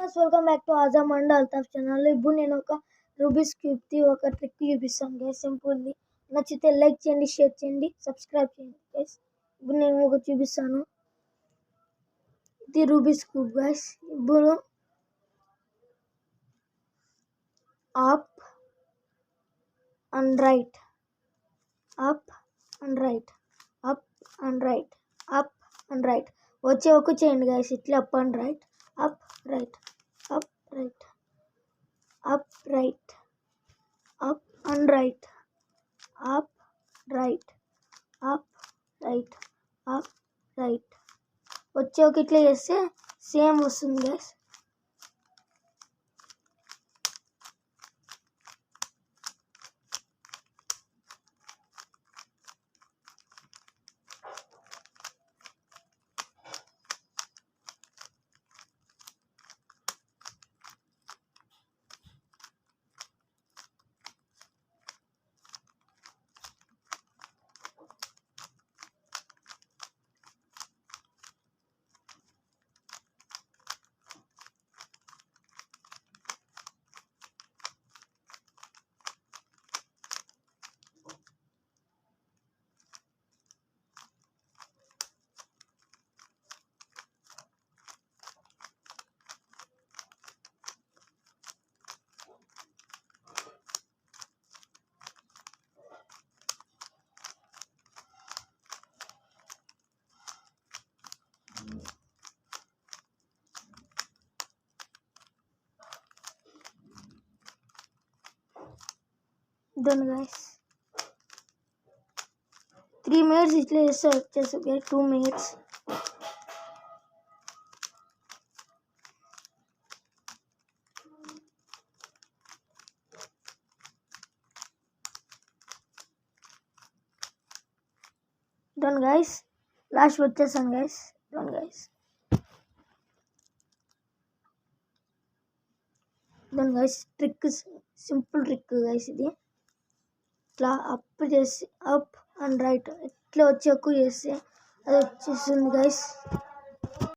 Friends, welcome back to Azam and Altaf channel. ఇప్పుడు నేను ఒక రూబిక్స్ క్యూబ్ది ఒక ట్రిక్ చూపిస్తాను గైస్. సింపుల్ది. నచ్చితే లైక్ చేయండి, షేర్ చేయండి, సబ్స్క్రైబ్ చేయండి గైస్. ఇప్పుడు నేను ఒక చూపిస్తాను. ఇది రూబిక్స్ క్యూబ్ గైస్. ఇప్పుడు up and right, up and right, up and right, up and right వచ్చే ఒక చేయండి గైస్. ఇట్లా up and right, up right, up right, up right, up and right, up right, up right, up right వచ్చే ఒక ఇట్లా చేస్తే same వస్తుంది guys. Done guys. 3 minutes ఇట్లా చేస్తే వచ్చేసి 2 minutes. Done guys. లాస్ట్ వచ్చేసాను guys. Done guys. Done guys. Trick simple trick guys ఇది. ఇట్లా అప్ చేసి అప్ అండ్ రైట్ ఇట్లా వచ్చి ఎక్కువ చేస్తే అది వచ్చేస్తుంది గైస్.